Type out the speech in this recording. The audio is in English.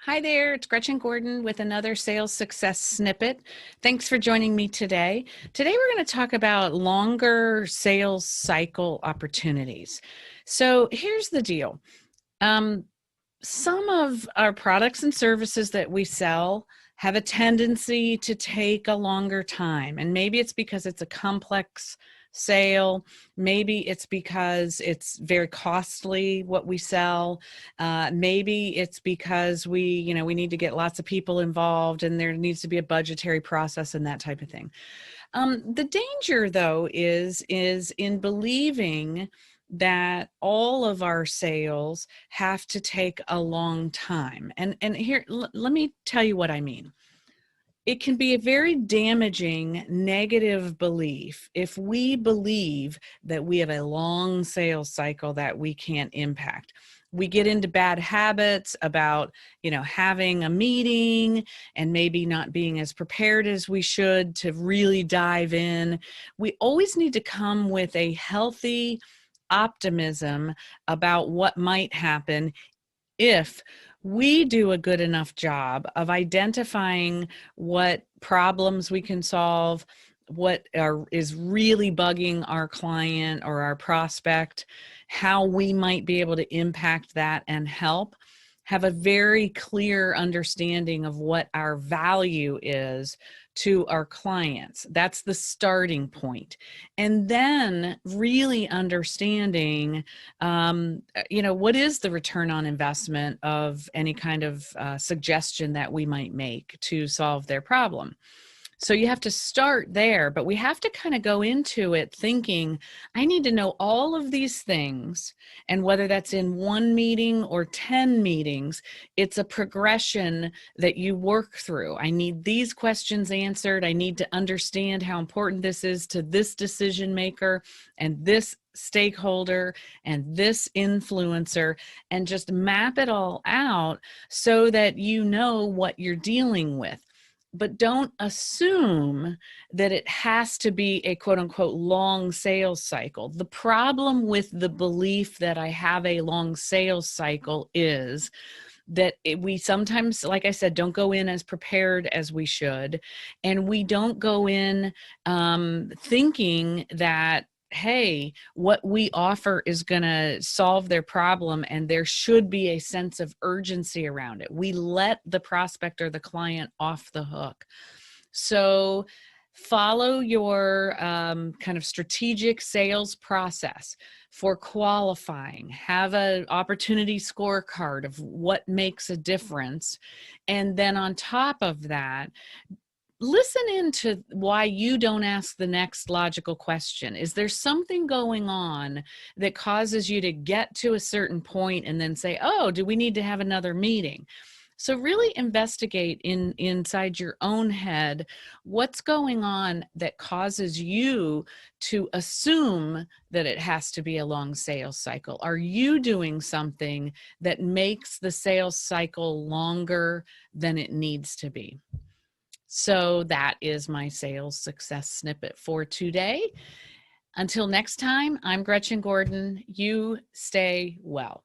Hi there, it's Gretchen Gordon with another sales success snippet. Thanks for joining me today. Today, we're going to talk about longer sales cycle opportunities. So, here's the deal. Um, some of our products and services that we sell have a tendency to take a longer time. And maybe it's because it's a complex sale. Maybe it's because it's very costly what we sell. Maybe it's because we need to get lots of people involved and there needs to be a budgetary process and that type of thing. The danger, though, is in believing that all of our sales have to take a long time. And here, let me tell you what I mean. It can be a very damaging negative belief if we believe that we have a long sales cycle that we can't impact. We get into bad habits about, having a meeting and maybe not being as prepared as we should to really dive in. We always need to come with a healthy optimism about what might happen if we do a good enough job of identifying what problems we can solve, is really bugging our client or our prospect, how we might be able to impact that and help, have a very clear understanding of what our value is to our clients. That's the starting point. And then really understanding what is the return on investment of any kind of suggestion that we might make to solve their problem. So you have to start there, but we have to kind of go into it thinking, I need to know all of these things. And whether that's in one meeting or 10 meetings, it's a progression that you work through. I need these questions answered. I need to understand how important this is to this decision maker and this stakeholder and this influencer, and just map it all out so that you know what you're dealing with. But don't assume that it has to be a quote unquote long sales cycle. The problem with the belief that I have a long sales cycle is that we sometimes, like I said, don't go in as prepared as we should. And we don't go in thinking that, hey, what we offer is going to solve their problem and there should be a sense of urgency around it. We let the prospect or the client off the hook. So follow your kind of strategic sales process for qualifying. Have an opportunity scorecard of what makes a difference. And then on top of that, listen into why you don't ask the next logical question. Is there something going on that causes you to get to a certain point and then say, oh, do we need to have another meeting? So really investigate inside your own head what's going on that causes you to assume that it has to be a long sales cycle. Are you doing something that makes the sales cycle longer than it needs to be? So that is my sales success snippet for today. Until next time, I'm Gretchen Gordon. You stay well.